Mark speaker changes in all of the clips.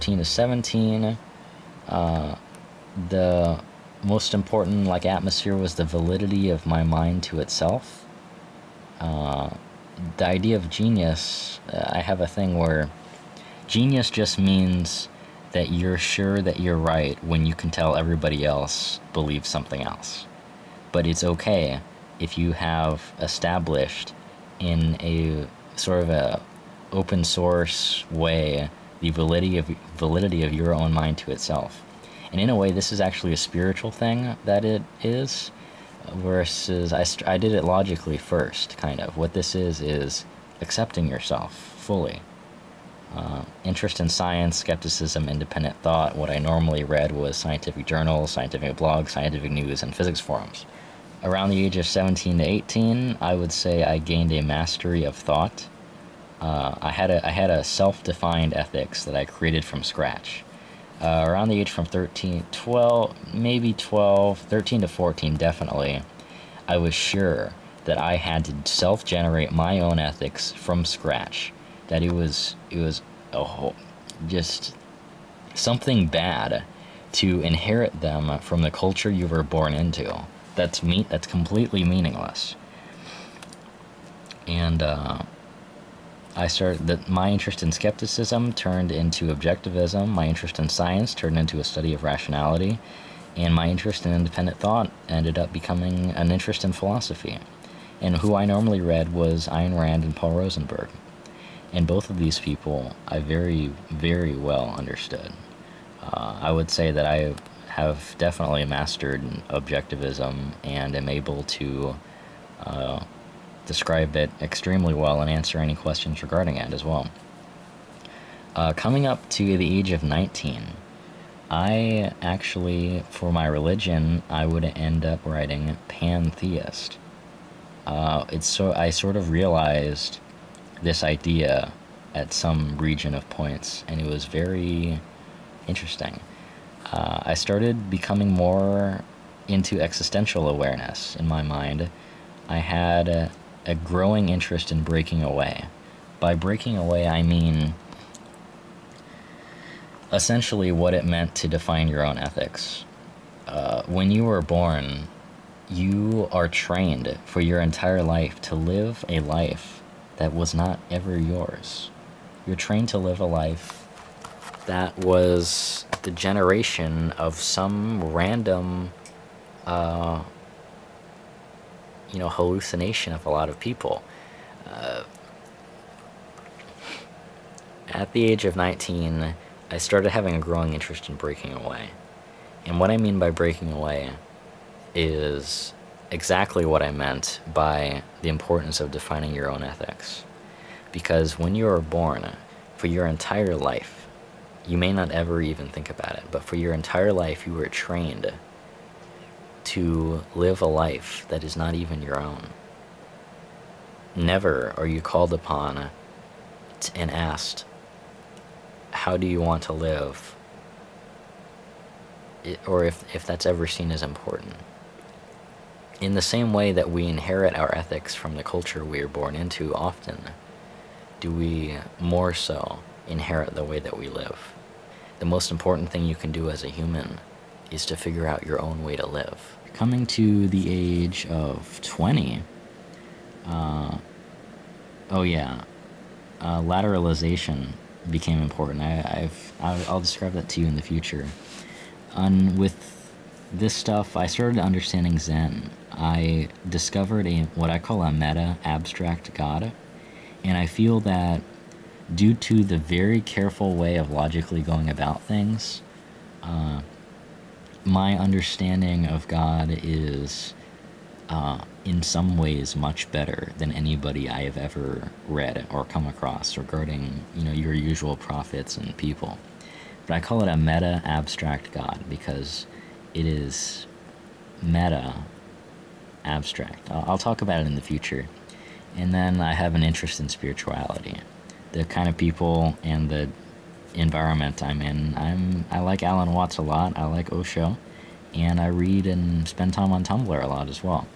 Speaker 1: 13 to 17, the most important atmosphere was the validity of my mind to itself. The idea of genius, I have a thing where genius just means that you're sure that you're right when you can tell everybody else believes something else. But it's okay if you have established in a sort of a open source way the validity of your own mind to itself. And in a way, this is actually a spiritual thing that it is, versus I did it logically first, kind of. What this is accepting yourself fully. Interest in science, skepticism, independent thought. What I normally read was scientific journals, scientific blogs, scientific news, and physics forums. Around the age of 17 to 18, I would say I gained a mastery of thought. I had a self-defined ethics that I created from scratch. Around the age from 13 to 14, definitely, I was sure that I had to self-generate my own ethics from scratch. That it was just something bad to inherit them from the culture you were born into. That's completely meaningless. And my interest in skepticism turned into objectivism. My interest in science turned into a study of rationality. And my interest in independent thought ended up becoming an interest in philosophy. And who I normally read was Ayn Rand and Paul Rosenberg. And both of these people I very, very well understood. I would say that I have definitely mastered objectivism and am able to describe it extremely well and answer any questions regarding it as well. Coming up to the age of 19, I actually, for my religion, I would end up writing pantheist. I sort of realized this idea at some region of points, and it was very interesting. I started becoming more into existential awareness in my mind. I had a growing interest in breaking away. By breaking away, I mean essentially what it meant to define your own ethics. When you were born, you are trained for your entire life to live a life that was not ever yours. You're trained to live a life that was the generation of some random, hallucination of a lot of people. At the age of 19, I started having a growing interest in breaking away. And what I mean by breaking away is exactly what I meant by the importance of defining your own ethics. Because when you are born, for your entire life, you may not ever even think about it, but for your entire life you were trained to live a life that is not even your own. Never are you called upon and asked, how do you want to live? Or if that's ever seen as important. In the same way that we inherit our ethics from the culture we are born into, often do we more so inherit the way that we live. The most important thing you can do as a human is to figure out your own way to live. Coming to the age of 20, lateralization became important. I'll describe that to you in the future. With this stuff, I started understanding Zen. I discovered what I call a meta abstract God, and I feel that due to the very careful way of logically going about things, my understanding of God is in some ways much better than anybody I have ever read or come across regarding, your usual prophets and people. But I call it a meta abstract God because it is meta abstract. I'll talk about it in the future. And then I have an interest in spirituality, the kind of people and the environment I'm in. I like Alan Watts a lot. I like Osho, and I read and spend time on Tumblr a lot as well.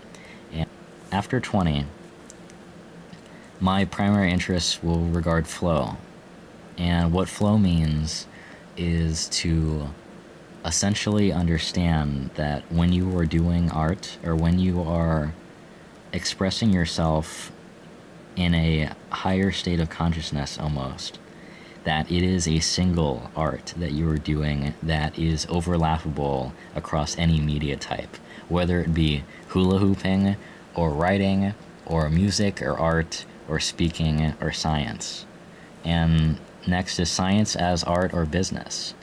Speaker 1: And after 20, my primary interests will regard flow. And what flow means is to essentially understand that when you are doing art, or when you are expressing yourself in a higher state of consciousness almost, that it is a single art that you are doing that is overlappable across any media type, whether it be hula hooping, or writing, or music, or art, or speaking, or science. And next is science as art or business.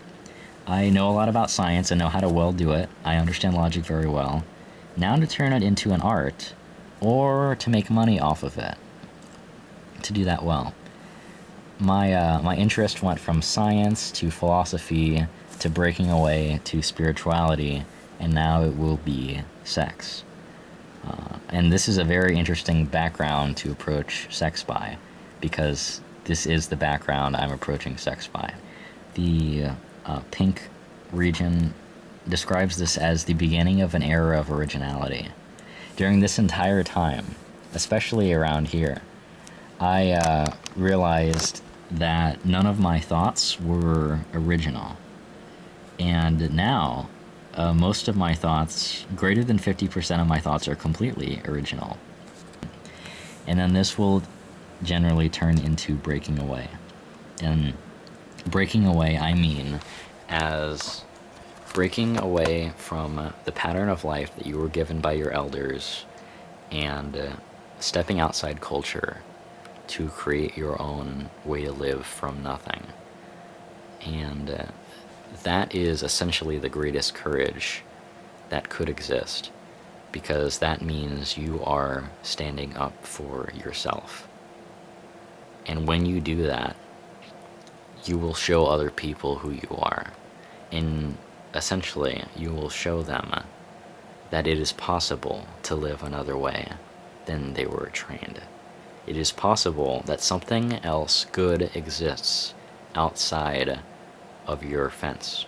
Speaker 1: I know a lot about science and know how to well do it. I understand logic very well. Now to turn it into an art, or to make money off of it, to do that well. My interest went from science to philosophy to breaking away to spirituality, and now it will be sex. And this is a very interesting background to approach sex by, because this is the background I'm approaching sex by. The pink region describes this as the beginning of an era of originality. During this entire time, especially around here, I realized that none of my thoughts were original. And now, most of my thoughts, greater than 50% of my thoughts, are completely original. And then this will generally turn into breaking away. And breaking away, I mean as breaking away from the pattern of life that you were given by your elders, and stepping outside culture to create your own way to live from nothing. And that is essentially the greatest courage that could exist, because that means you are standing up for yourself. And when you do that, you will show other people who you are. And essentially, you will show them that it is possible to live another way than they were trained. It is possible that something else good exists outside of your fence.